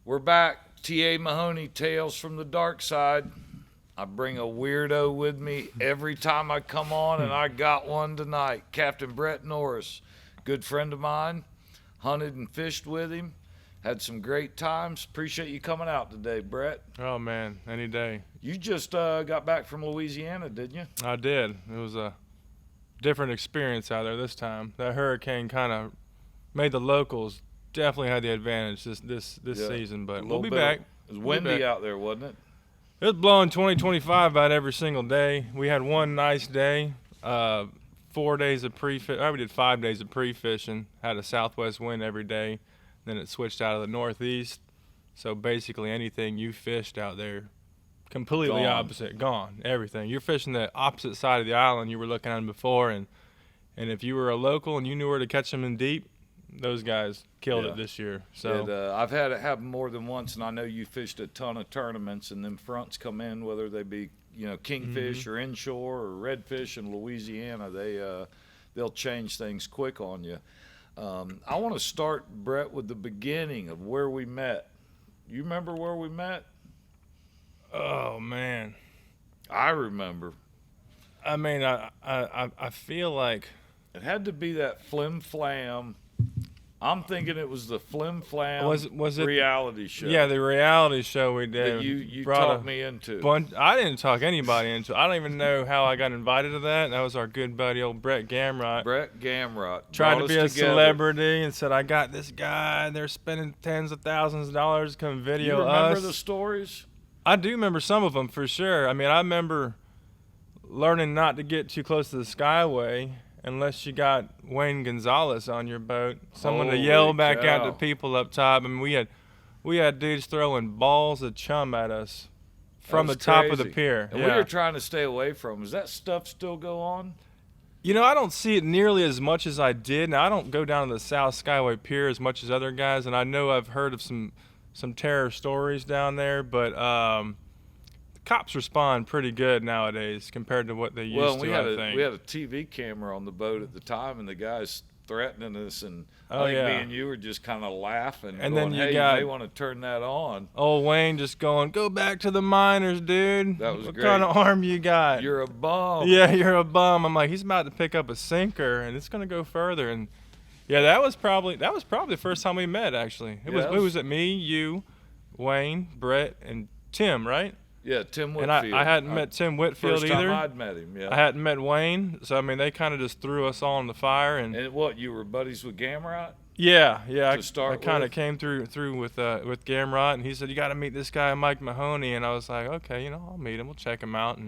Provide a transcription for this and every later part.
We're back. T.A. Mahoney, Tales from the Dark Side. I bring a weirdo with me every time I come on, and I got one tonight. Captain Brett Norris, good friend of mine. Hunted and fished with him. Had some great times. Appreciate you coming out today, Brett. Oh, man, any day. You just got back from Louisiana, didn't you? I did. It was a different experience out there this time. That hurricane kind of made the locals definitely had the advantage this season, but we'll be back. It was windy out there, wasn't it? It was blowing 20-25 about every single day. We had one nice day, 4 days of pre-fish. We did 5 days of pre-fishing. Had a southwest wind every day. Then it switched out of the northeast. So basically anything you fished out there, completely opposite, gone. Everything. You're fishing the opposite side of the island you were looking at before, and if you were a local and you knew where to catch them in deep, those guys killed it this year. So I've had it happen more than once, and I know you fished a ton of tournaments, and them fronts come in, whether they be kingfish or inshore or redfish in Louisiana. They'll change things quick on you. I want to start, Brett, with the beginning of where we met. You remember where we met? Oh man, I remember. I mean, I feel like it had to be that Flim Flam. I'm thinking it was the Flim Flam was it reality show. Yeah, the reality show we did. That you talked me into. I didn't talk anybody into it. I don't even know how I got invited to that. That was our good buddy, old Brett Gamrat. Brett Gamrat. Tried to be a celebrity and said, I got this guy. They're spending tens of thousands of dollars to come video us. You remember the stories? I do remember some of them for sure. I mean, I remember learning not to get too close to the Skyway unless you got Wayne Gonzalez on your boat, someone to yell back out to people up top. I mean, we had dudes throwing balls of chum at us from the top of the pier. And we were trying to stay away from. Does that stuff still go on? You know, I don't see it nearly as much as I did. Now, I don't go down to the South Skyway Pier as much as other guys, and I know I've heard of some terror stories down there, but cops respond pretty good nowadays compared to what they used to, I think. We had a TV camera on the boat at the time, and the guys threatening us, and I think me and you were just kind of laughing and going, hey, you may want to turn that on. Old Wayne just going, go back to the miners, dude. That was what great. What kind of arm you got? You're a bum. Yeah, you're a bum. I'm like, he's about to pick up a sinker, and it's going to go further. And, yeah, that was probably the first time we met, actually. It was at me, you, Wayne, Brett, and Tim, right? Yeah, Tim Whitfield. And I hadn't met Tim Whitfield first either. Time I'd met him, yeah. I hadn't met Wayne, so I mean they kind of just threw us all in the fire. And what, you were buddies with Gamrat? Yeah. I kind of came through with Gamrat, and he said you got to meet this guy Mike Mahoney, and I was like, okay, I'll meet him, we'll check him out,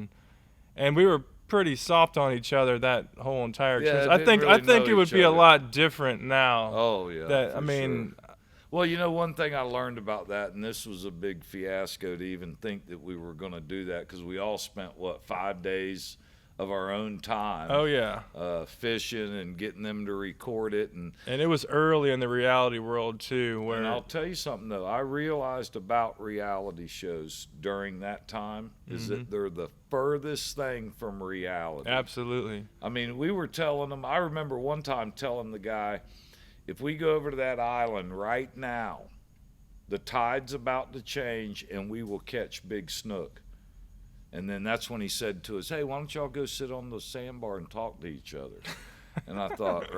and we were pretty soft on each other that whole entire trip. I think it would be a lot different now. Oh yeah. Sure. Well, one thing I learned about that, and this was a big fiasco to even think that we were going to do that, because we all spent, 5 days of our own time. Oh, yeah. Fishing and getting them to record it. And it was early in the reality world, too. And I'll tell you something, though. I realized about reality shows during that time is that they're the furthest thing from reality. Absolutely. I mean, we were telling them, I remember one time telling the guy, if we go over to that island right now, the tide's about to change and we will catch big snook. And then that's when he said to us, hey, why don't y'all go sit on the sandbar and talk to each other? And I thought,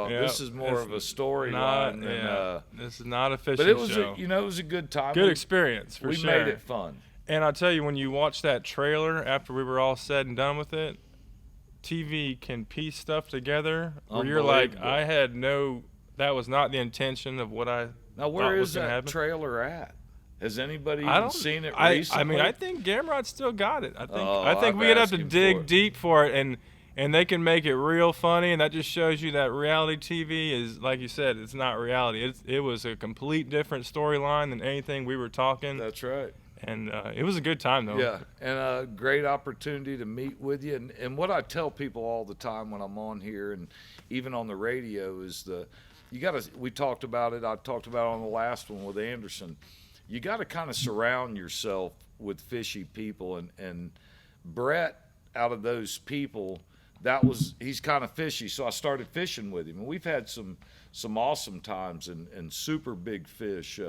this is more of a storyline than this is not a fishing show. But it was show. It was a good time. Good experience, for sure. We made it fun. And I'll tell you, when you watch that trailer after we were all said and done with it, TV can piece stuff together where you're like, that was not the intention of what I Now, where is that trailer at? Has anybody even seen it recently? I mean, I think Gamrat still got it. I think we'd have to dig deep for it, and they can make it real funny, and that just shows you that reality TV is, like you said, it's not reality. It was a complete different storyline than anything we were talking. That's right. And it was a good time, though. Yeah, and a great opportunity to meet with you. And what I tell people all the time when I'm on here and even on the radio is we talked about it, I talked about it on the last one with Anderson. You got to kind of surround yourself with fishy people. And Brett, out of those people, he's kind of fishy. So I started fishing with him. And we've had some awesome times and super big fish.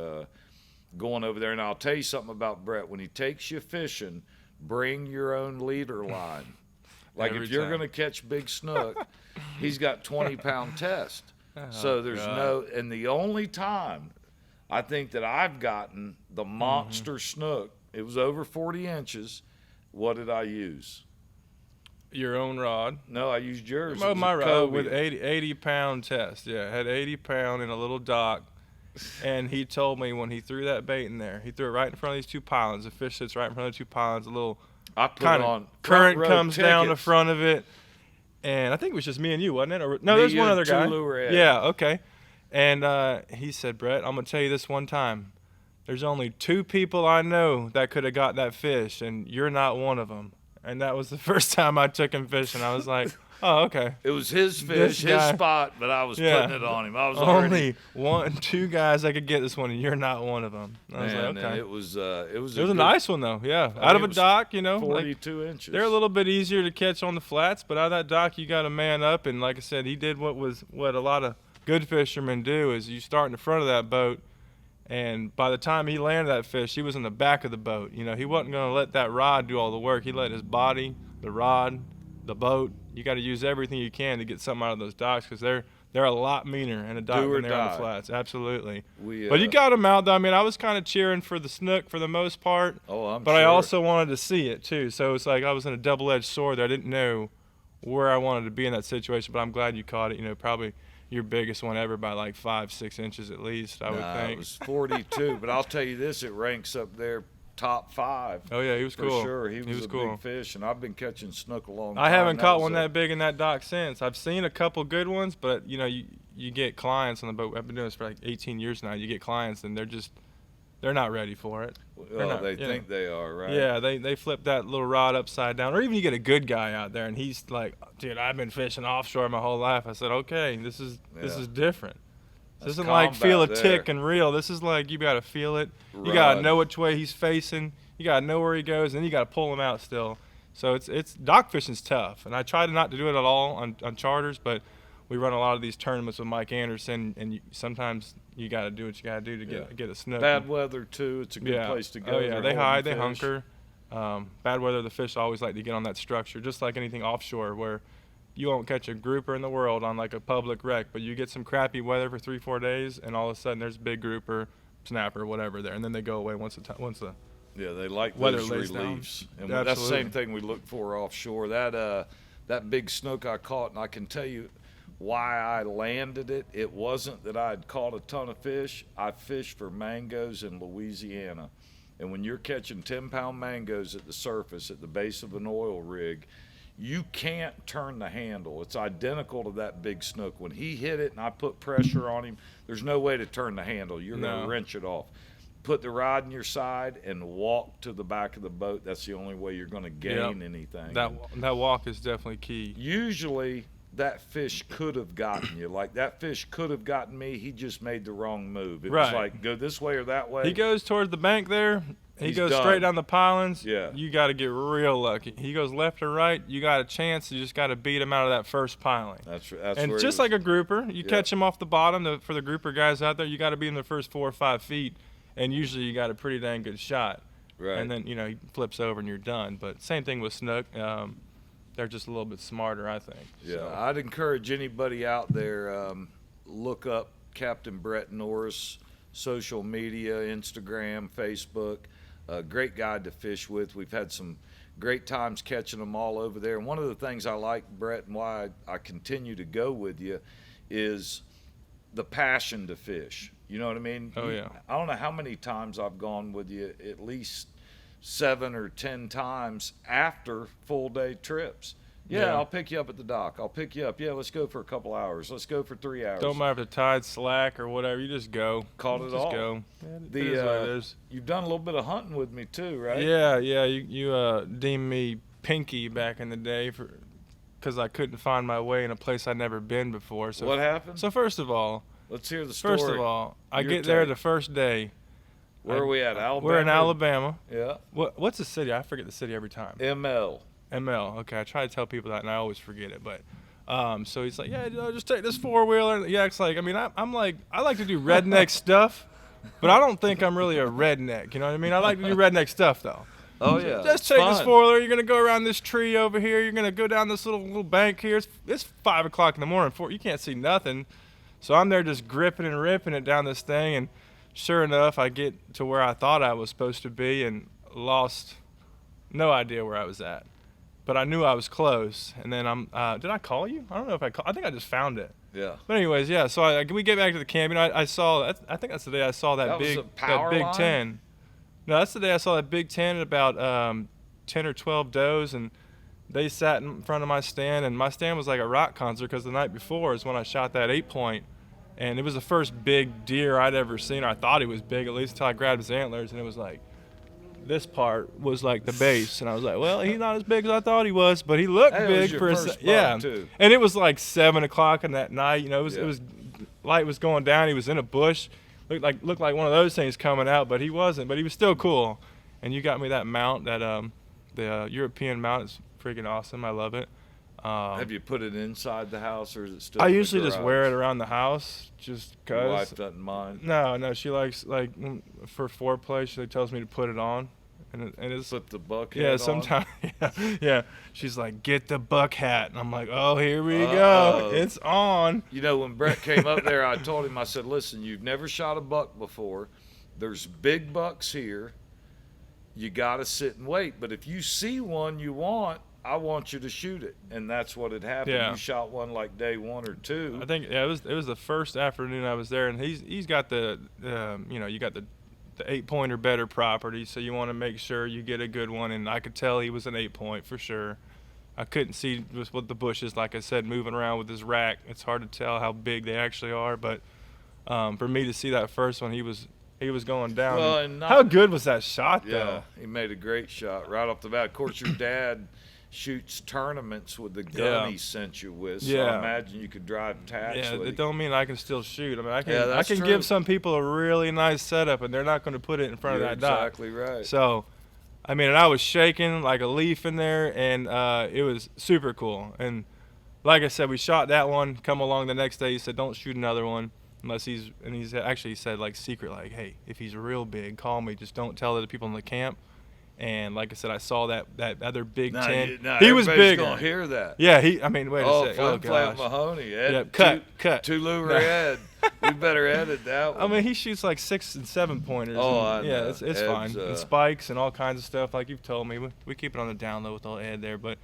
going over there. And I'll tell you something about Brett. When he takes you fishing, bring your own leader line. Like Every if you're time. going to catch big snook, he's got 20-pound test. So there's God. and the only time I think that I've gotten the monster snook, it was over 40 inches. What did I use? Your own rod. No, I used yours. It Oh, was my a rod with Kobe. 80-pound test. Yeah, had 80-pound in a little dock. And he told me when he threw that bait in there, he threw it right in front of these two pylons. The fish sits right in front of the two pylons. A little I put kind on of current front row comes down the tickets. front of it. And I think it was just me and you, wasn't it? Or, no, Me, there's you, one and other two guy. lure Ed. Yeah, okay. And he said, Brett, I'm going to tell you this one time. There's only 2 people I know that could have got that fish, and you're not one of them. And that was the first time I took him fishing. I was like, oh, okay. It was his This fish, his guy- spot, but I was Yeah. putting it on him. I was already. Only 2 guys that could get this one, and you're not one of them. I was Man, like, okay. it was a It was a good nice one, though, yeah. I Out mean, of it a was dock, you know. Like, 42 inches. they're a little bit easier to catch on the flats, but out of that dock, you got to man up. And like I said, he did what a lot of good fishermen do is you start in the front of that boat, and by the time he landed that fish, he was in the back of the boat. You know, he wasn't going to let that rod do all the work. He let his body, the rod, the boat. You got to use everything you can to get something out of those docks because they're a lot meaner in a dock Do or than they're on the die. flats. Absolutely. We, But you got him out, though. I mean, I was kind of cheering for the snook for the most part. Oh, I'm But sure. I also wanted to see it too, so it's like I was in a double-edged sword. There. I didn't know where I wanted to be in that situation, but I'm glad you caught it. You know, probably your biggest one ever by like 5-6 inches at least. I would think. It was 42, but I'll tell you this: it ranks up there, top 5. Oh yeah, he was For cool. sure, he was a cool. big fish, and I've been catching snook a long time. I haven't caught one was a- that big in that dock since. I've seen a couple good ones, but you know, you get clients on the boat. I've been doing this for like 18 years now. You get clients, and they're not ready for it. Well, not, they you know. think they are, right? Yeah, they flip that little rod upside down. Or even you get a good guy out there, and he's like, dude, I've been fishing offshore my whole life. I said, okay, this is different. This That's isn't like feel a combat tick there. and reel. This is like you got to feel it. You got to Rod. know which way he's facing. You got to know where he goes, and then you got to pull him out still. So it's dock fishing's tough, and I try to not to do it at all on charters, but we run a lot of these tournaments with Mike Anderson, and sometimes you got to do what you got to do to get a snook. Bad weather too. It's a good place to go. Oh yeah, They're they holding hide, they fish. hunker. Bad weather, the fish always like to get on that structure, just like anything offshore, where you won't catch a grouper in the world on like a public wreck, but you get some crappy weather for 3-4 days, and all of a sudden there's a big grouper, snapper, whatever there, and then they go away once the Yeah, they like weather those lays down. reliefs, and that's the Absolutely. same thing we look for offshore. That big snook I caught, and I can tell you why I landed it. It wasn't that I had caught a ton of fish. I fished for mangoes in Louisiana, and when you're catching 10-pound mangoes at the surface at the base of an oil rig, you can't turn the handle. It's identical to that big snook. When he hit it and I put pressure on him, there's no way to turn the handle. You're going No. to wrench it off. Put the rod in your side and walk to the back of the boat. That's the only way you're going to gain anything. that walk is definitely key. Usually that fish could have gotten you. Like that fish could have gotten me. He just made the wrong move. It was Right. like go this way or that way. He goes towards the bank there. He He's goes done. straight down the pylons. Yeah. You got to get real lucky. He goes left or right. You got a chance. You just got to beat him out of that first piling. That's And where he just was- like a grouper, you Yeah. catch him off the bottom. For the grouper guys out there, you got to be in the first 4 or 5 feet, and usually you got a pretty dang good shot. right. And then he flips over and you're done. But same thing with snook. They're just a little bit smarter, I think. Yeah, So, I'd encourage anybody out there, look up Captain Brett Norris, social media, Instagram, Facebook. A great guy to fish with. We've had some great times catching them all over there. And one of the things I like, Brett, and why I continue to go with you is the passion to fish. You know what I mean? Oh, yeah. I don't know how many times I've gone with you, at least 7 or 10 times after full day trips. Yeah, Yeah. I'll pick you up at the dock. I'll pick you up. Yeah, let's go for a couple hours. Let's go for 3 hours. don't matter if the tide's slack or whatever. You just go. Caught it just all. go. It The, is what it is. You've done a little bit of hunting with me too, right? Yeah. You deemed me pinky back in the day because I couldn't find my way in a place I'd never been before. So What happened? So first of all, Let's hear the story. I Your get there take. the first day. Where are we at? Alabama? We're in Alabama. Yeah. What's the city? I forget the city every time. ML. ML. Okay, I try to tell people that, and I always forget it. But so he's like, yeah, just take this 4-wheeler. Yeah, it's like, I mean, I'm like, I like to do redneck stuff. But I don't think I'm really a redneck. You know what I mean? I like to do redneck stuff though. Oh yeah. Just take this four-wheeler. You're gonna go around this tree over here. You're gonna go down this little bank here. It's 5 o'clock in the morning. You can't see nothing. So I'm there just gripping and ripping it down this thing, and sure enough, I get to where I thought I was supposed to be and lost no idea where I was at. But I knew I was close. And then did I call you? I don't know if I think I just found it. Yeah. But anyways, yeah. So we get back to the camp. You know, I saw. I think that's the day I saw that was big a power Big line? 10. No, that's the day I saw that Big 10 and about 10 or 12 does, and they sat in front of my stand, and my stand was like a rock concert because the night before is when I shot that 8-point, and it was the first big deer I'd ever seen. Or I thought he was big, at least until I grabbed his antlers, and it was like this part was like the base, and I was like, well, he's not as big as I thought he was, but he looked Hey, it big was your for a first yeah. too. And it was like 7 o'clock in that night. You know, it Yeah. was light was going down. He was in a bush. Looked like one of those things coming out, but he wasn't. But he was still cool. And you got me that mount, that the European mount is freaking awesome. I love it. Have you put it inside the house, or is it still? I in the usually just garage? wear it around the house, just Your cause. wife doesn't mind. No, she likes for foreplay. She tells me to put it on, and it's Put the buck yeah. head Sometimes yeah. She's like, get the buck hat, and I'm like, oh, here we Uh-oh. go, it's on. You know, when Brett came up there, I told him, I said, listen, you've never shot a buck before. There's big bucks here. You got to sit and wait. But if you see one you want, I want you to shoot it. And that's what had happened. Yeah. You shot one like day 1 or 2. I think it was the first afternoon I was there, and he's got the you got the 8-point or better property, so you want to make sure you get a good one. And I could tell he was an 8-point for sure. I couldn't see just what the bushes, like I said, moving around with his rack. It's hard to tell how big they actually are, but for me to see that first one, he was going down. Well, and how good was that shot Yeah, though? he made a great shot right off the bat. Of course, your dad shoots tournaments with the gun Yeah. he sent you with, so Yeah. I imagine you could drive tacks Yeah, with it it. don't mean I can still shoot. I mean, I Yeah, that's can true. give some people a really nice setup, and they're not going to put it in front You're of that dock. exactly right. So, I mean, and I was shaking like a leaf in there, and it was super cool. And like I said, we shot that one. Come along the next day, he said, don't shoot another one unless he's actually said like secret, like, hey, if he's real big, call me. Just don't tell other people in the camp. And like I said, I saw that other Big 10. He was everybody's bigger. gonna hear that. Yeah, I mean, wait a Oh, second. Flim Flam gosh. Mahoney. Ed, Yep, cut. Two lure Ed. We better edit that one. I mean, he shoots like 6 and 7 pointers. Oh, and, I yeah, know. it's Ed's, fine. And spikes and all kinds of stuff, like you've told me. We keep it on the down low with old Ed there. But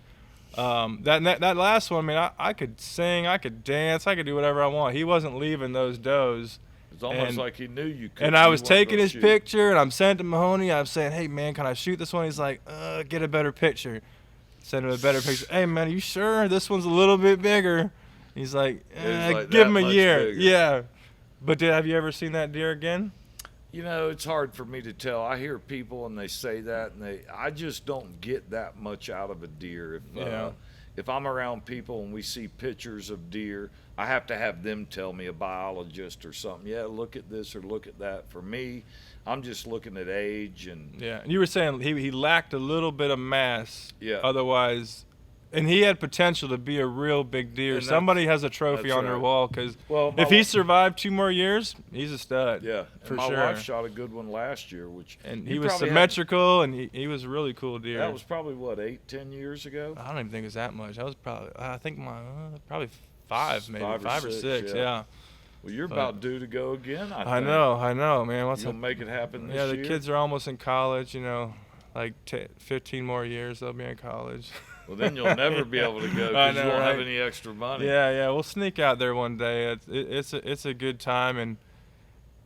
that last one, I mean, I could sing, I could dance, I could do whatever I want. He wasn't leaving those does. it's almost and- like he knew you could. And I was taking his picture, and I'm sending to Mahoney. I'm saying, hey, man, can I shoot this one? He's like, get a better picture. Send him a better picture. Hey, man, are you sure? This one's a little bit bigger. He's like, like give that him a much year. bigger. Yeah. But have you ever seen that deer again? You know, it's hard for me to tell. I hear people and they say that, and I just don't get that much out of a deer. If I'm around people and we see pictures of deer, I have to have them tell me, a biologist or something. Yeah, look at this or look at that. For me, I'm just looking at age and Yeah. And you were saying he lacked a little bit of mass. Yeah. Otherwise, and he had potential to be a real big deer. And Somebody has a trophy that's on their right. wall, because Well, my if he wa- survived 2 more years, he's a stud. yeah. for And my sure. wife shot a good one last year, which And you he was probably had- symmetrical, and he was a really cool deer. That was probably what, 8-10 years ago. I don't even think it was that much. I was probably, I think probably 5, maybe 5 or 5 or 6, 6. yeah. Yeah. Well, you're But- about due to go again. I I think. know, man. You'll make it happen this Yeah, year. the kids are almost in college. Like 15 more years they'll be in college. Well, then you'll never be able to go I because you know, won't have right? any extra money. Yeah, we'll sneak out there one day. It's a good time, and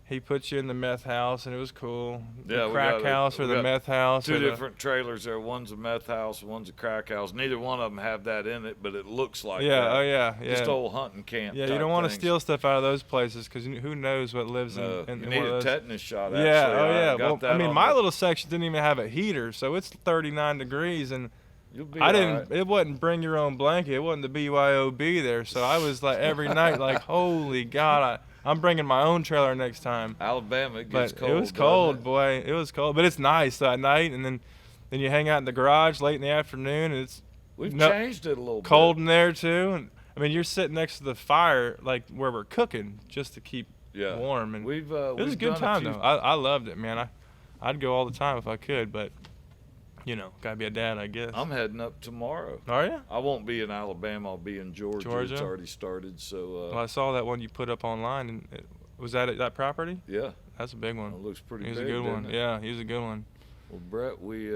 he put you in the meth house, and it was cool. Yeah, the we crack got house we or the got meth house. Two or the- different trailers there. One's a meth house, one's a crack house. Neither one of them have that in it, but it looks like Yeah, that. oh yeah. Just old hunting camp. Yeah, you type don't want to things. steal stuff out of those places, because who knows what lives No, in you one need of a those. tetanus shot. Yeah, Actually. oh I yeah. got Well, that I mean, on my the- little section didn't even have a heater, so it's 39 degrees, and You'll be I all didn't. right. It wasn't bring your own blanket. It wasn't the BYOB there, so I was like every night, like, holy God, I'm bringing my own trailer next time. Alabama, it But gets cold. it was doesn't cold, it? boy. It was cold, but it's nice that night, and then you hang out in the garage late in the afternoon, and it's We've no- changed it a little cold bit. in there too. And I mean, you're sitting next to the fire, like where we're cooking, just to keep warm, and we've it was a good time though. I loved it, man. I'd go all the time if I could, but gotta be a dad, I guess. I'm heading up tomorrow. Are you? I won't be in Alabama. I'll be in Georgia. It's already started. So. Well, I saw that one you put up online, and was that property? Yeah. That's a big one. It looks pretty big. He's a good one. Yeah, he's a good one. Well, Brett, we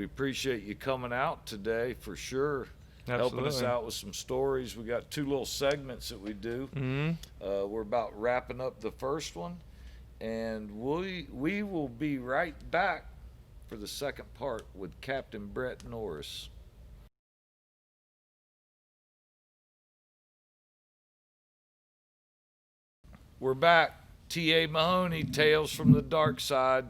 appreciate you coming out today for sure. Absolutely. Helping us out with some stories. We got 2 little segments that we do. Mm-hmm. We're about wrapping up the first one, and we will be right back for the second part with Captain Brett Norris. We're back. T.A. Mahoney, Tales from the Dark Side,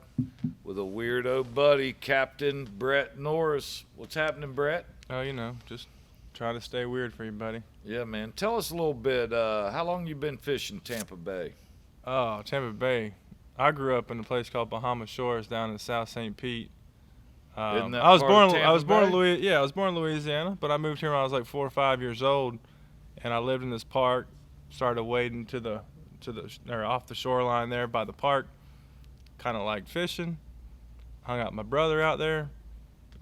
with a weirdo buddy, Captain Brett Norris. What's happening, Brett? Oh, just try to stay weird for you, buddy. Yeah, man. Tell us a little bit. How long you been fishing Tampa Bay? Oh, Tampa Bay. I grew up in a place called Bahama Shores down in South St. Pete. Isn't that I was part born. of Tampa I was born Bay? in I was born in Louisiana, but I moved here when I was like 4 or 5 years old, and I lived in this park. Started wading off the shoreline there by the park. Kind of liked fishing. Hung out with my brother out there.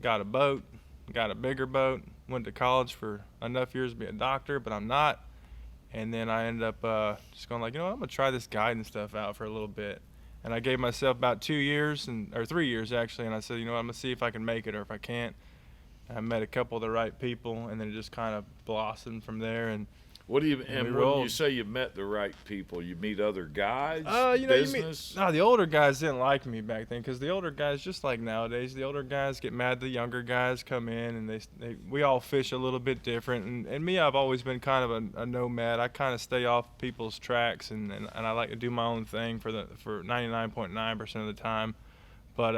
Got a boat. Got a bigger boat. Went to college for enough years to be a doctor, but I'm not. And then I ended up just going like, I'm gonna try this guiding stuff out for a little bit. And I gave myself about 2 years, or 3 years actually, and I said, I'm gonna see if I can make it or if I can't. And I met a couple of the right people, and then it just kind of blossomed from there. And when you say you met the right people, you meet other guys, business? The older guys didn't like me back then, because the older guys, just like nowadays, the older guys get mad the younger guys come in, and we all fish a little bit different. And me, I've always been kind of a nomad. I kind of stay off people's tracks, and I like to do my own thing for 99.9% of the time. But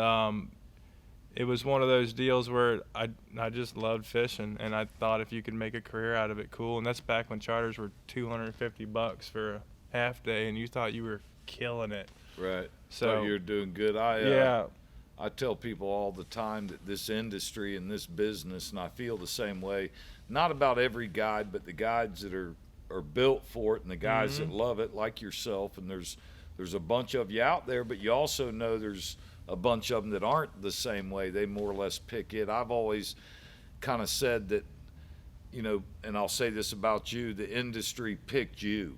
it was one of those deals where I just loved fishing, and I thought if you could make a career out of it, cool. And that's back when charters were $250 for a half day, and you thought you were killing it. Right. So you're doing good. I tell people all the time that this industry and this business, and I feel the same way, not about every guide, but the guides that are built for it, and the guys that love it, like yourself. And there's a bunch of you out there, but you also know there's a bunch of them that aren't the same way. They more or less pick it. I've always kind of said that, and I'll say this about you, the industry picked you.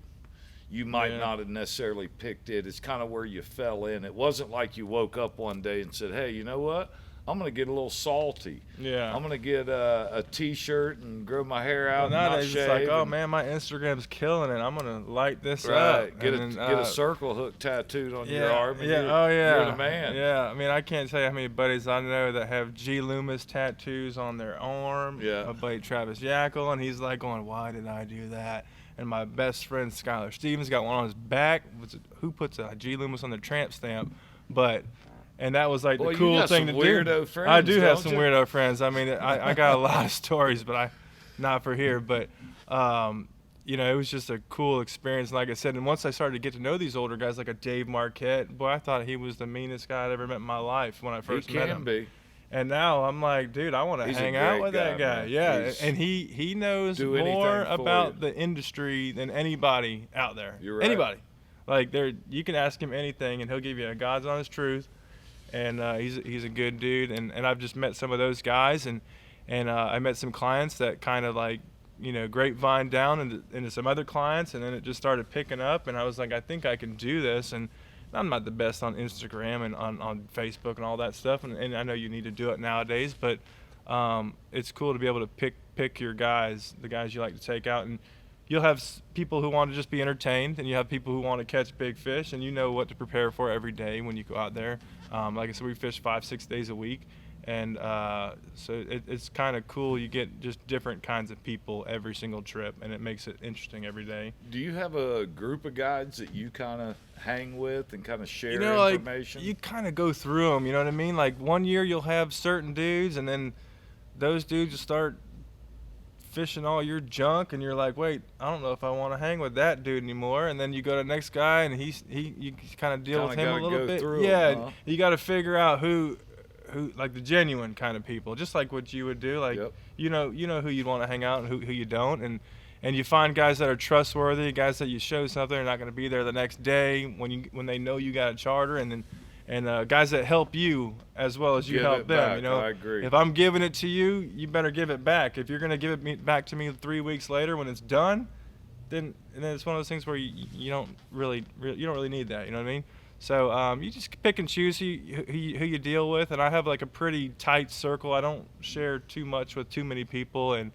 You might not have necessarily picked it. It's kind of where you fell in. It wasn't like you woke up one day and said, hey, you know what? I'm going to get a little salty. Yeah. I'm going to get a T-shirt and grow my hair out and not nowadays shave. It's like, oh, man, my Instagram's killing it. I'm going to light this up. Right. Get a circle hook tattooed on your arm. And you're the man. Yeah. I mean, I can't tell you how many buddies I know that have G. Loomis tattoos on their arm. Yeah. My buddy Travis Yackle, and he's like going, why did I do that? And my best friend Skylar Stevens got one on his back. Who puts a G. Loomis on their tramp stamp? And that was like the cool thing to do. Weirdo friends, I do have some weirdo friends. I mean, I got a lot of stories, but not for here. But it was just a cool experience. Like I said, and once I started to get to know these older guys, like a Dave Marquette, boy, I thought he was the meanest guy I'd ever met in my life when I first met him. He can be. And now I'm like, dude, I want to hang out with that guy. Man. Yeah, and he knows more about the industry than anybody out there. You're right. Anybody. Like you can ask him anything, and he'll give you a God's honest truth. And he's a good dude, and I've just met some of those guys, and I met some clients that kind of like grapevine down into some other clients, and then it just started picking up, and I was like, I think I can do this. And I'm not the best on Instagram and on Facebook and all that stuff, and I know you need to do it nowadays, but it's cool to be able to pick your guys, the guys you like to take out, and you'll have people who want to just be entertained, and you have people who want to catch big fish, and you know what to prepare for every day when you go out there. Like I said, we fish 5-6 days a week, and so it's kind of cool. You get just different kinds of people every single trip, and it makes it interesting every day. Do you have a group of guides that you kind of hang with and kind of share information? Like, you kind of go through them, you know what I mean? Like one year you'll have certain dudes, and then those dudes will start fishing all your junk, and you're like, wait, I don't know if I want to hang with that dude anymore. And then you go to the next guy, and you kind of deal with him a little bit. You got to figure out who like the genuine kind of people, just like what you would do. Like you know who you'd want to hang out and who you don't, and you find guys that are trustworthy, guys that you show something, they're not going to be there the next day when they know you got a charter, and guys that help you as well as you Give help it them. back, You know, I agree. if I'm giving it to you, you better give it back. If you're going to give it back to me 3 weeks later when it's done, then it's one of those things where you don't really need that. You know what I mean? So you just pick and choose who you deal with, and I have like a pretty tight circle. I don't share too much with too many people, and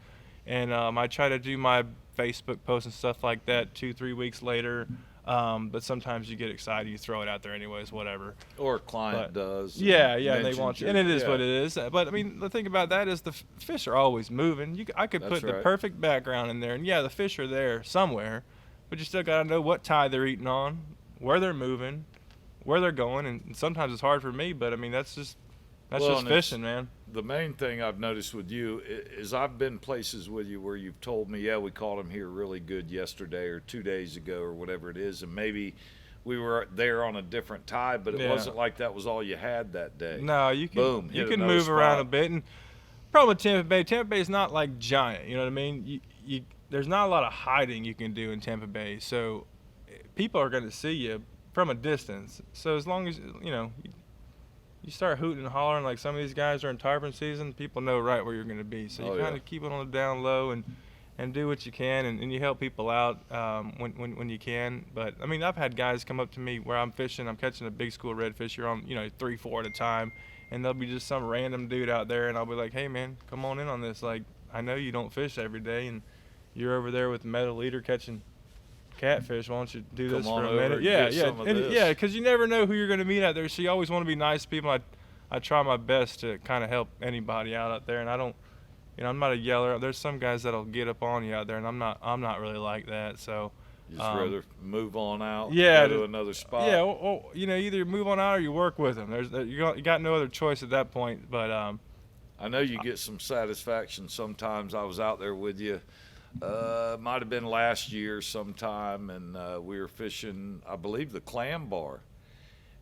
I try to do my Facebook posts and stuff like that 2-3 weeks later. But sometimes you get excited, you throw it out there anyways, whatever. Or a client does. Yeah, and they want you, and it is yeah. what it is. But I mean, the thing about that is the fish are always moving. I could That's put the right. perfect background in there, and yeah, the fish are there somewhere, but you still gotta know what tide they're eating on, where they're moving, where they're going, and sometimes it's hard for me. But I mean, that's just and fishing, man. The main thing I've noticed with you is I've been places with you where you've told me, yeah, we caught him here really good yesterday or 2 days ago or whatever it is, and maybe we were there on a different tide, but it wasn't like that was all you had that day. No, you can Boom, you hit can another move around a spot. bit. And problem with Tampa Bay is not like giant. You know what I mean? There's not a lot of hiding you can do in Tampa Bay, so people are going to see you from a distance. So as long as you start hooting and hollering like some of these guys are in tarpon season, people know right where you're going to be. So you kind of keep it on the down low and do what you can, and you help people out when you can. But I mean, I've had guys come up to me where I'm fishing, I'm catching a big school redfish here on 3-4 at a time, and there'll be just some random dude out there, and I'll be like, hey man, come on in on this. Like, I know you don't fish every day, and you're over there with the metal leader catching catfish. Why don't you do this Come on for a over minute? and Yeah, get some of this. yeah, because you never know who you're going to meet out there. So you always want to be nice to people. I try my best to kind of help anybody out there, and I don't, I'm not a yeller. There's some guys that'll get up on you out there, and I'm not really like that. So You just rather move on out, yeah, go to another spot. yeah, well, either move on out or you work with them. You got no other choice at that point. But I know you get some satisfaction sometimes. I was out there with you. Might have been last year sometime, and we were fishing, I believe, the Clam Bar,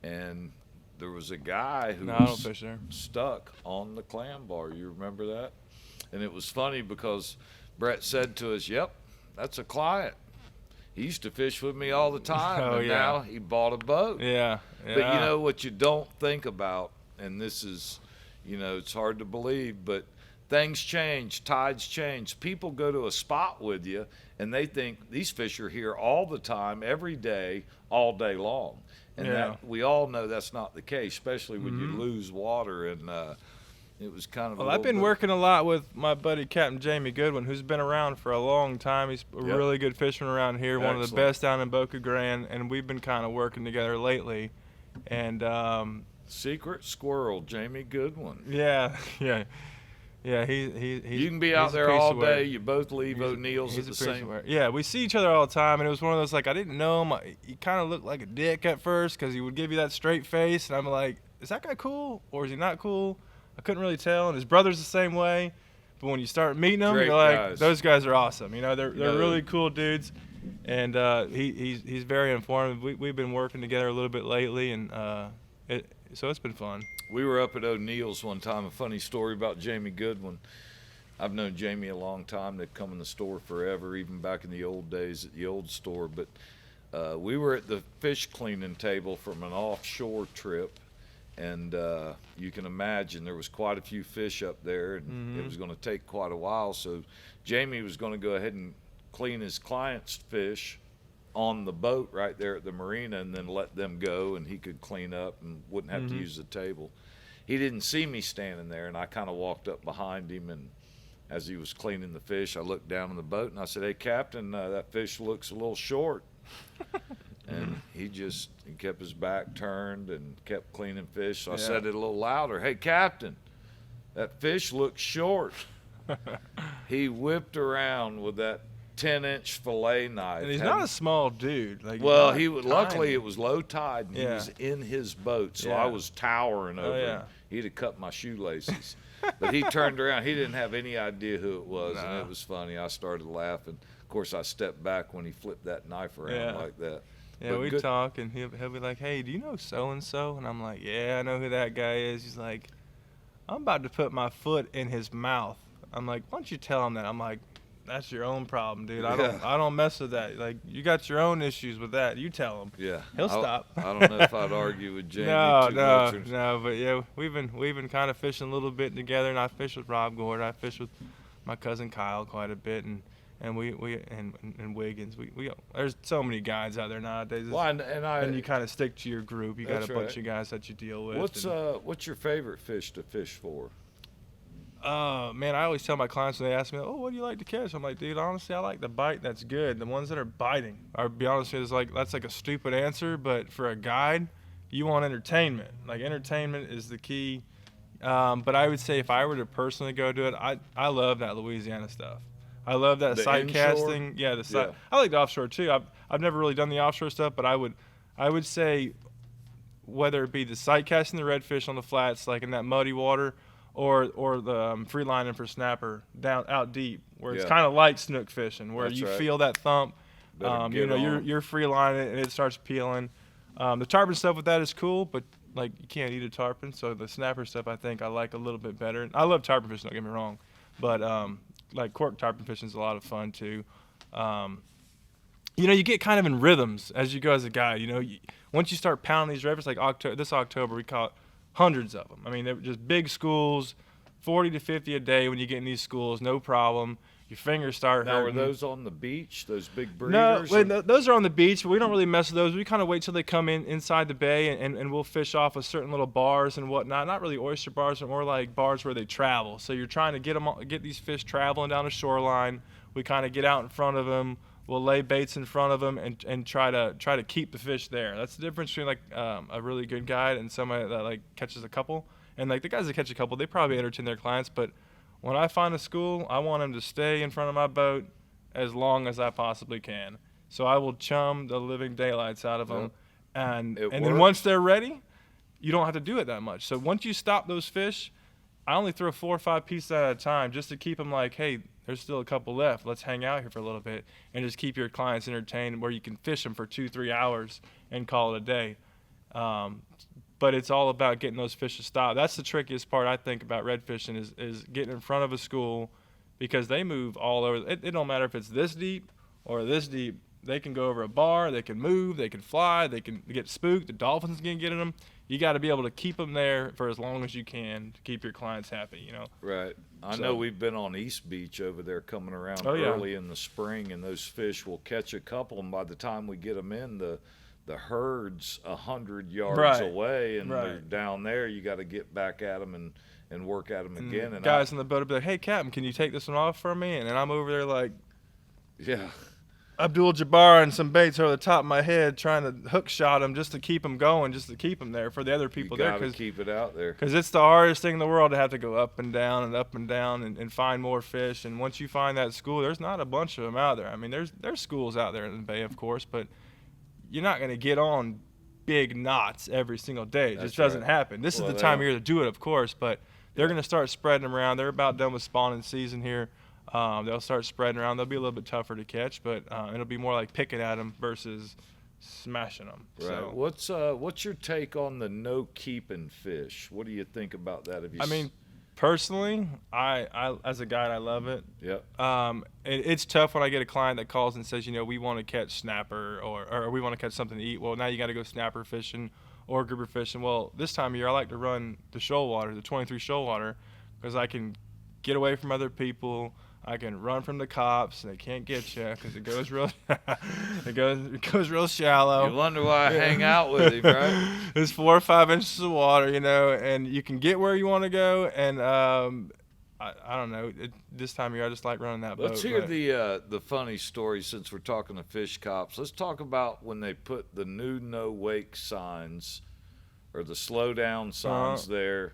and there was a guy who no, I don't was fish there. stuck on the Clam Bar. You remember that? And it was funny because Brett said to us, "Yep, that's a client. He used to fish with me all the time, Oh, and yeah. now he bought a boat." Yeah, But you know what you don't think about, and this is, it's hard to believe, but things change, tides change. People go to a spot with you, and they think these fish are here all the time, every day, all day long. And that we all know that's not the case, especially when you lose water. And it was kind of Well, I've been working a lot with my buddy Captain Jamie Goodwin, who's been around for a long time. He's a really good fisherman around here, one of the best down in Boca Grande, and we've been kind of working together lately. And Secret Squirrel, Jamie Goodwin. yeah, he's You can be out there all day. You both leave O'Neill's at the same. Yeah, we see each other all the time, and it was one of those, like, I didn't know him. He kind of looked like a dick at first because he would give you that straight face, and I'm like, is that guy cool or is he not cool? I couldn't really tell, and his brother's the same way. But when you start meeting them, Great you're like, guys. those guys are awesome. They're really cool dudes, and he's very informative. We've been working together a little bit lately, and so it's been fun. We were up at O'Neill's one time. A funny story about Jamie Goodwin. I've known Jamie a long time. They've come in the store forever, even back in the old days at the old store. But we were at the fish cleaning table from an offshore trip, and you can imagine there was quite a few fish up there, and it was going to take quite a while. So Jamie was going to go ahead and clean his client's fish on the boat right there at the marina, and then let them go, and he could clean up and wouldn't have to use the table. He didn't see me standing there, and I kind of walked up behind him, and as he was cleaning the fish, I looked down on the boat, and I said, "Hey, Captain, that fish looks a little short." And he kept his back turned and kept cleaning fish. So I said it a little louder, "Hey, Captain, that fish looks short." He whipped around with that 10-inch fillet knife. And he's not a small dude. Like, Well, luckily it was low tide, and he Yeah. was in his boat, so Yeah. I was towering over him. He'd have cut my shoelaces. But he turned around. He didn't have any idea who it was, and it was funny. I started laughing. Of course, I stepped back when he flipped that knife around like that. Yeah, But we good- talk, and he'll be like, "Hey, do you know so-and-so?" And I'm like, "Yeah, I know who that guy is." He's like, "I'm about to put my foot in his mouth." I'm like, "Why don't you tell him that?" I'm like, that's your own problem, dude. Yeah. I don't mess with that. Like, you got your own issues with that. You tell him. Yeah. He'll stop. I don't know if I'd argue with Jamie No, too much. Or, no. But yeah, we've been kind of fishing a little bit together, and I fish with Rob Gord. I fish with my cousin Kyle quite a bit, and Wiggins. There's so many guys out there nowadays. well, And you kind of stick to your group. You got That's a bunch right. of guys that you deal with. what's your favorite fish to fish for? Man, I always tell my clients when they ask me, "Oh, what do you like to catch?" I'm like, "Dude, honestly, I like the bite that's good. The ones that are biting." I'll be honest with you, that's like a stupid answer, but for a guide, you want entertainment. Like, entertainment is the key. But I would say if I were to personally go do it, I love that Louisiana stuff. I love that The sight inshore? casting. Yeah, the sight. Yeah. I like the offshore too. I've never really done the offshore stuff, but I would say whether it be the sight casting the redfish on the flats, like in that muddy water, or the free lining for snapper down out deep, where it's Yeah. kind of like snook fishing, where That's you right. feel that thump. Better You get know, on. you're free lining it and it starts peeling. The tarpon stuff with that is cool, but like, you can't eat a tarpon, so the snapper stuff I think I like a little bit better. I love tarpon fishing, don't get me wrong, but like cork tarpon fishing is a lot of fun too. You know, you get kind of in rhythms as you go as a guide. You know, once you start pounding these rivers, like this October, we caught hundreds of them. I mean, they were just big schools, 40 to 50 a day when you get in these schools, no problem. Your fingers start Now, are hurting. those on the beach? Those big No, breeders? wait, those are on the beach, but we don't really mess with those. We kind of wait till they come inside the bay, and we'll fish off of certain little bars and whatnot. Not really oyster bars, but more like bars where they travel. So you're trying to get these fish traveling down the shoreline. We kind of get out in front of them. We'll lay baits in front of them and try to keep the fish there. That's the difference between like a really good guide and somebody that like catches a couple. And like the guys that catch a couple, they probably entertain their clients, but when I find a school, I want them to stay in front of my boat as long as I possibly can. So I will chum the living daylights out of them. And then works. once they're ready, you don't have to do it that much. So once you stop those fish, I only throw 4 or 5 pieces at a time just to keep them like, hey, there's still a couple left. Let's hang out here for a little bit and just keep your clients entertained where you can fish them for 2-3 hours and call it a day. But it's all about getting those fish to stop. That's the trickiest part, I think, about red fishing is getting in front of a school, because they move all over. It don't matter if it's this deep or this deep. They can go over a bar. They can move. They can fly. They can get spooked. The dolphins can get in them. You got to be able to keep them there for as long as you can to keep your clients happy, you know. Right. I know we've been on East Beach over there coming around Oh, yeah. early in the spring, and those fish will catch a couple, and by the time we get them in, the herd's 100 yards Right. away, and they're Right. down there. You got to get back at them and work at them again. And guys on the boat will be like, hey, Captain, can you take this one off for me? And then I'm over there like yeah. Abdul-Jabbar and some baits over the top of my head trying to hook shot them just to keep them going, just to keep them there for the other people You there. got to keep it out there. Because it's the hardest thing in the world to have to go up and down and find more fish. And once you find that school, there's not a bunch of them out there. I mean, there's schools out there in the bay, of course, but you're not going to get on big knots every single day. It That's just doesn't right. happen. This Well, is the they time of don't. year to do it, of course, but they're going to start spreading them around. They're about done with spawning season here. They'll start spreading around. They'll be a little bit tougher to catch, but it'll be more like picking at them versus smashing them. Right. So, What's your take on the no keeping fish? What do you think about that? Have you I mean, personally, I as a guide, I love it. Yep. It's tough when I get a client that calls and says, you know, we want to catch snapper or we want to catch something to eat. Well, now you got to go snapper fishing or grouper fishing. Well, this time of year, I like to run the shoal water, the 23 shoal water, because I can get away from other people. I can run from the cops. They can't get you because it goes real, it goes real shallow. You wonder why I hang out with him, right? There's 4 or 5 inches of water, you know, and you can get where you want to go. And I don't know. This time of year, I just like running that boat. Let's hear but- the funny story since we're talking to fish cops. Let's talk about when they put the new no wake signs or the slow down signs there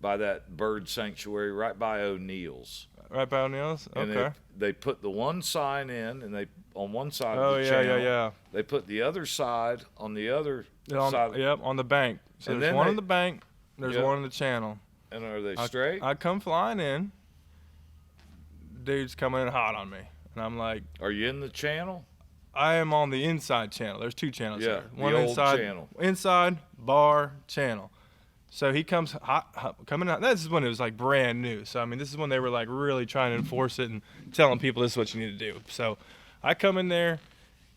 by that bird sanctuary right by O'Neill's. Right by O'Neill's? And Okay. they put the one sign in, and they on one side Oh, of the yeah, channel. yeah. They put the other side on the other side. Yep, on the bank. So And there's then one they- on the bank, there's Yep. one on the channel. And are they straight? I come flying in. Dude's coming in hot on me. And I'm like, Are you in the channel? I am on the inside channel. There's 2 channels Yeah, here. the One old inside, channel. inside, bar, channel. So he comes coming out. This is when it was like brand new. So I mean, this is when they were like really trying to enforce it and telling people this is what you need to do. So I come in there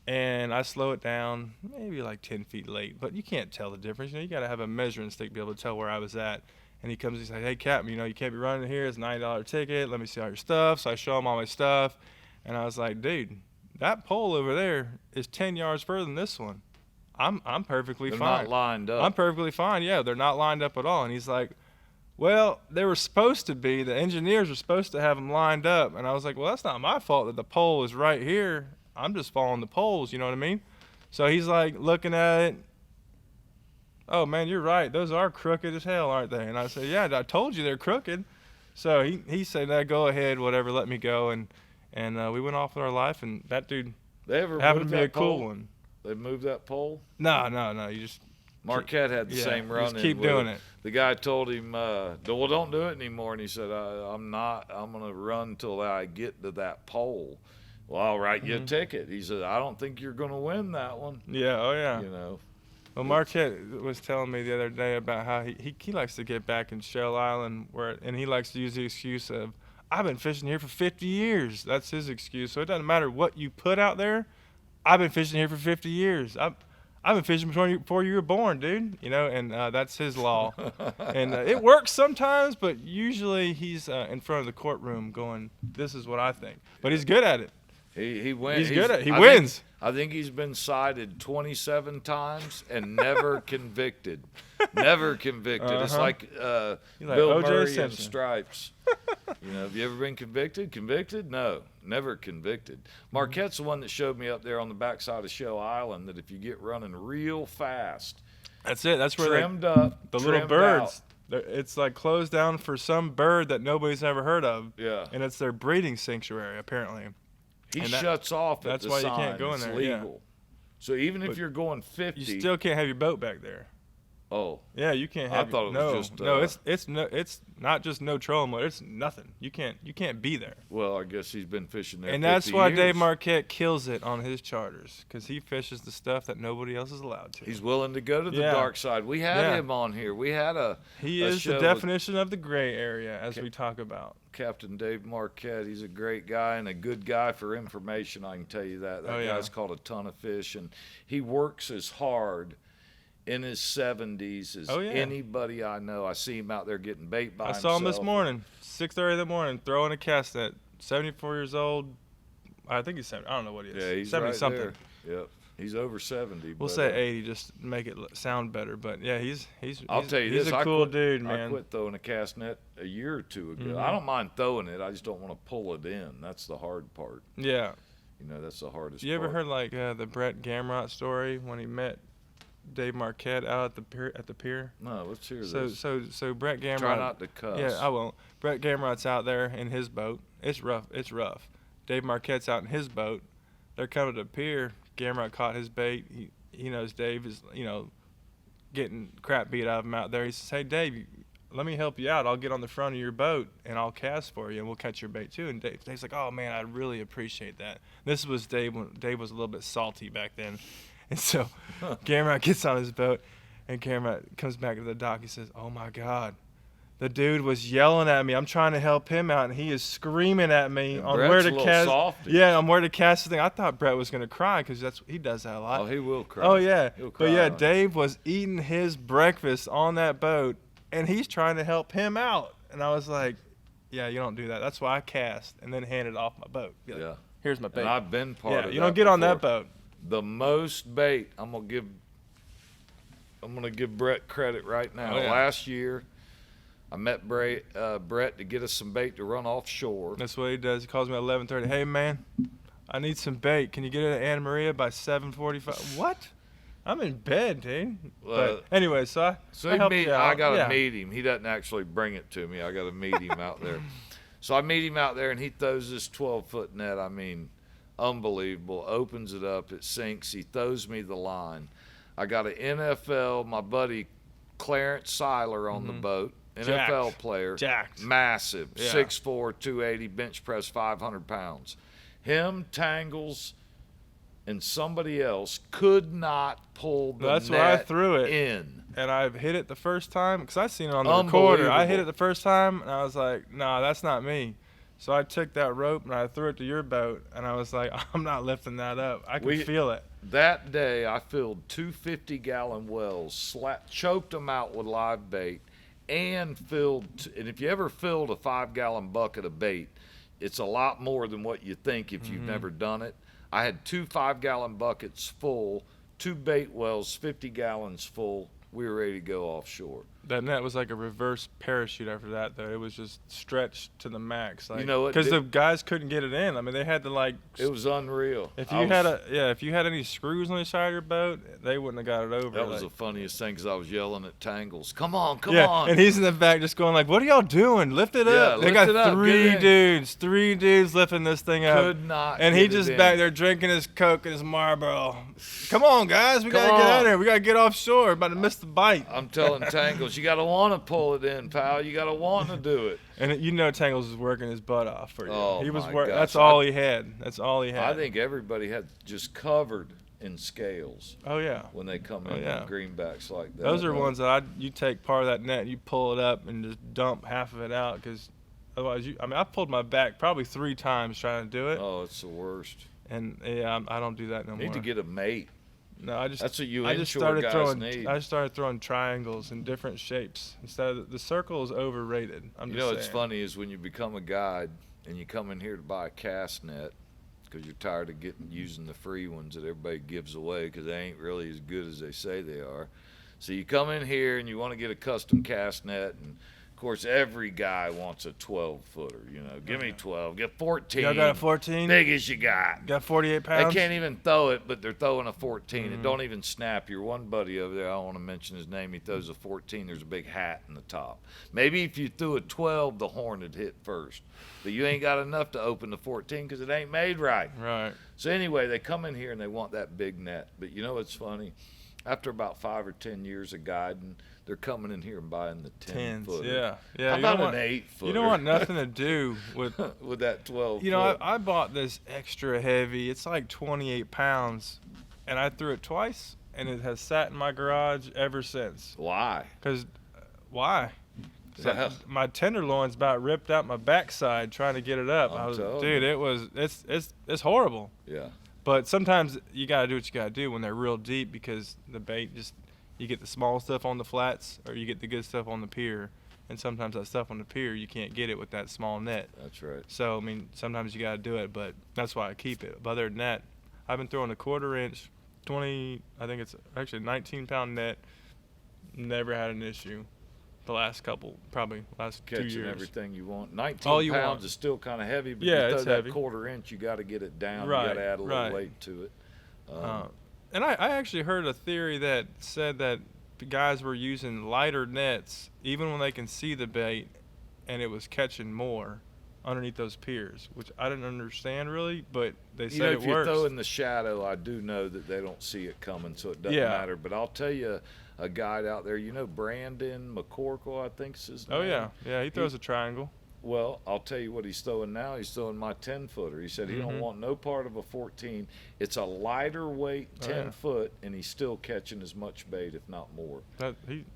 and I slow it down, maybe like 10 feet late, but you can't tell the difference. You got to have a measuring stick to be able to tell where I was at. And he comes, he's like, "Hey, Captain, you can't be running here. It's a $90 ticket. Let me see all your stuff." So I show him all my stuff, and I was like, "Dude, that pole over there is 10 yards further than this one. I'm perfectly They're fine. not lined up. I'm perfectly fine. Yeah, they're not lined up at all." And he's like, "Well, they were supposed to be. The engineers were supposed to have them lined up." And I was like, "Well, that's not my fault that the pole is right here. I'm just following the poles." You know what I mean? So he's like looking at it. "Oh man, you're right. Those are crooked as hell, aren't they?" And I said, "Yeah, I told you they're crooked." So he said, "No, go ahead, whatever. Let me go." And we went off with our life. And that dude They ever happened moved to be a that cool pole? one. They moved that pole? No. You just Marquette had the same run. Just keep doing it. The guy told him, "Well, don't do it anymore." And he said, "I'm not. I'm going to run till I get to that pole." "Well, I'll write you a ticket." He said, "I don't think you're going to win that one." Yeah. Oh yeah. You know. Well, Marquette was telling me the other day about how he likes to get back in Shell Island, and he likes to use the excuse of, "I've been fishing here for 50 years. That's his excuse. So it doesn't matter what you put out there. I've been fishing here for 50 years. I've been fishing before you were born, dude. And that's his law. And it works sometimes, but usually he's in front of the courtroom going, "This is what I think." But he's good at it. He wins. He's good at it. He wins. I think he's been cited 27 times and never convicted. Never convicted. It's like Bill O.J. Murray Simpson. and Stripes. Have you ever been convicted? Convicted? No, never convicted. Marquette's the one that showed me up there on the backside of Shell Island that if you get running real fast, That's it. That's where trimmed up, the little trimmed birds. out. It's like closed down for some bird that nobody's ever heard of. Yeah. And it's their breeding sanctuary, apparently. He And shuts off at that's the why sign. you can't go in It's there, yeah. legal. So even if But you're going 50, You still can't have your boat back there. oh, Yeah, you can't I have. thought it was just, no. It's not just no trolling mode. It's nothing. You can't be there. well, I guess he's been fishing there. And that's 50 why years. Dave Marquette kills it on his charters, because he fishes the stuff that nobody else is allowed to. He's willing to go to the Yeah. dark side. We had Yeah. him on here. We had He a is show the with definition of the gray area, as we talk about. Captain Dave Marquette. He's a great guy and a good guy for information. I can tell you that. That Oh, yeah. guy's caught a ton of fish, and he works as hard in his 70s as Oh, yeah. anybody I know. I see him out there getting bait by I himself. saw him this morning, 6:30 in the morning, throwing a cast net. 74 years old. I think he's 70. I don't know what he is. Yeah, he's 70 right something. there. Yep, he's over 70. We'll but, say 80 just to make it sound better. But yeah, he's I'll tell you he's this: a I cool quit, dude, I man. quit throwing a cast net a year or two ago. Mhm. I don't mind throwing it. I just don't want to pull it in. That's the hard part. Yeah. That's the hardest. You ever part. heard like the Brett Gamrat story when he met Dave Marquette out at the pier? No, let's hear So this. so Brett Gamrat. Try not to cuss. Yeah, I won't. Brett Gamrat's out there in his boat. It's rough. Dave Marquette's out in his boat. They're coming to the pier. Gamrat caught his bait. He knows Dave is, getting crap beat out of him out there. He says, "Hey, Dave, let me help you out. I'll get on the front of your boat and I'll cast for you and we'll catch your bait too." And Dave's like, "Oh man, I really appreciate that." This was Dave when Dave was a little bit salty back then. And so Gamrat gets on his boat and Gamrat comes back to the dock. He says, "Oh my God. The dude was yelling at me. I'm trying to help him out, and he is screaming at me on Brett's where a to little cast. softy. Yeah, on where to cast the thing. I thought Brett was gonna cry because he does that a lot. Oh, he will cry. Oh yeah, He'll but yeah, cry. Dave was eating his breakfast on that boat, and he's trying to help him out. And I was like, "Yeah, you don't do that. That's why I cast and then hand it off my boat. Be like, Yeah. Here's my bait. And I've been part Yeah, of you that don't get on that before. boat. The most bait, I'm gonna give Brett credit right now. Oh, yeah. Last year, I met Brett to get us some bait to run offshore. That's what he does. He calls me at 11:30. "Hey man, I need some bait. Can you get it at Anna Maria by 7:45?" What? I'm in bed, dude. But anyway, so I helped you out. I gotta Yeah. meet him. He doesn't actually bring it to me. I gotta meet him out there. So I meet him out there, and he throws this 12-foot net. I mean, unbelievable. Opens it up, it sinks. He throws me the line. I got an NFL, my buddy Clarence Seiler on the boat. NFL player. Jacked. Massive. Yeah. 6'4", 280, bench press 500 pounds. Him, Tangles, and somebody else could not pull the That's net where I threw it in. And I hit it the first time because I seen it on the recorder. I hit it the first time, and I was like, "Nah, that's not me." So I took that rope and I threw it to your boat, and I was like, "I'm not lifting that up. I can feel it." That day, I filled 2 50-gallon wells, choked them out with live bait, and filled. And if you ever filled a 5-gallon bucket of bait, it's a lot more than what you think if you've never done it. I had 2 5-gallon buckets full, 2 bait wells, 50 gallons full. We were ready to go offshore. That net was like a reverse parachute after that, though. It was just stretched to the max. Like, You know what? because the guys couldn't get it in. I mean, they had to like. It was unreal. If you had any screws on the side of your boat, they wouldn't have got it over. That was the funniest thing because I was yelling at Tangles, "Come on, come Yeah, on!" and he's in the back just going like, "What are y'all doing? Lift it up!" They lift it got up, three dudes lifting this thing up. Could not. And he just back there drinking his Coke and his Marlboro. Come on, guys, we gotta get out of here. We gotta get offshore. About to miss the bite. I'm telling Tangles, you gotta want to pull it in, pal. You gotta want to do it. And you know Tangles was working his butt off for you. Oh, he was my working. gosh. That's all he had. That's all he had. I think everybody had just covered in scales Oh yeah. when they come in yeah. on greenbacks like that. Those are ones that you take part of that net, and you pull it up, and just dump half of it out, because otherwise, I pulled my back probably 3 times trying to do it. Oh, it's the worst. And yeah, I don't do that no more. Need to get a mate. No, That's what you I just inshore started guys throwing. need. I just started throwing triangles in different shapes instead of the circle is overrated. You know what's funny is when you become a guide and you come in here to buy a cast net because you're tired of using the free ones that everybody gives away because they ain't really as good as they say they are. So you come in here and you want to get a custom cast net, and of course every guy wants a 12-footer. You know, give me 12, get 14. Y'all got a 14? Big as you got. Got 48 pounds? They can't even throw it, but they're throwing a 14. It don't even snap. Your one buddy over there, I don't want to mention his name, he throws a 14. There's a big hat in the top. Maybe if you threw a 12, the horn would hit first. But you ain't got enough to open the 14 because it ain't made right. Right. So anyway, they come in here and they want that big net. But you know what's funny? After about 5 or 10 years of guiding, they're coming in here and buying the 10-footer. Yeah. Yeah. How about an 8-footer? You don't want nothing to do with with that 12. You know, I bought this extra heavy. It's like 28 pounds, and I threw it twice, and it has sat in my garage ever since. Why? Because why? Yeah. My tenderloin's about ripped out my backside trying to get it up. It's horrible. Yeah. But sometimes you gotta do what you gotta do when they're real deep, because the bait you get the small stuff on the flats or you get the good stuff on the pier, and sometimes that stuff on the pier you can't get it with that small net. That's right. So I mean, sometimes you gotta do it, but that's why I keep it. But other than that, I've been throwing a 1/4 inch, 20, I think it's actually 19-pound net. Never had an issue. The last 2 Catching years. everything you want. 19 All you pounds want. is still kind of heavy, but Yeah, you throw it's that heavy. 1/4 inch, you got to get it down. Right, You got to add a little right. weight to it. And I actually heard a theory that said that the guys were using lighter nets even when they can see the bait, and it was catching more underneath those piers, which I didn't understand really, but they said it if you works. throw in the shadow, I do know that they don't see it coming, so it doesn't matter. But I'll tell you, a guide out there, you know Brandon McCorkle, I think is his name. Oh yeah, he throws a triangle. Well, I'll tell you what he's throwing now. He's throwing my 10-footer. He said he don't want no part of a 14. It's a lighter weight 10-foot, and he's still catching as much bait, if not more.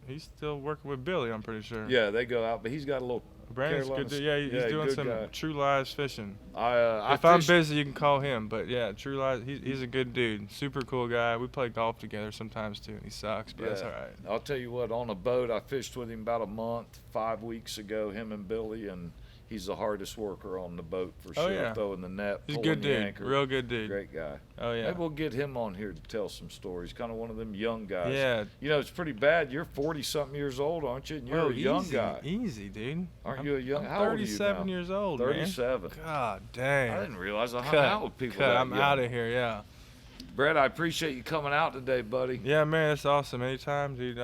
He's still working with Billy, I'm pretty sure. Yeah, they go out, but he's got a little. Brandon's good. Yeah, he's doing some guy. True Lies fishing. If I'm busy, you can call him. But yeah, True Lies, he's a good dude. Super cool guy. We play golf together sometimes too, and he sucks, but that's all right. I'll tell you what, on a boat, I fished with him about a month, 5 weeks ago, him and Billy, and he's the hardest worker on the boat for sure. Yeah. Throwing the net, He's a pulling good the dude. anchor. Real good dude. Great guy. Oh yeah. Maybe we'll get him on here to tell some stories. Kind of one of them young guys. Yeah. You know, it's pretty bad. You're 40-something years old, aren't you? And you're a young guy. Easy, dude. Aren't you a young? I'm How old are you 37 now? years old, 37. man. God dang. I didn't realize I hung out with people that I'm young. out of here, yeah. Brett, I appreciate you coming out today, buddy. Yeah, man, it's awesome. Anytime, dude.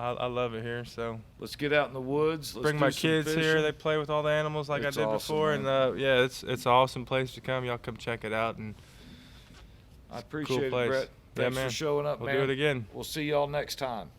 I love it here. So let's get out in the woods. Let's bring my kids here. They play with all the animals like I did awesome, before, man. and yeah, it's an awesome place to come. Y'all come check it out, and I appreciate it, place. Brett. Yeah, Thanks man. for showing up, We'll man. do it again. We'll see y'all next time.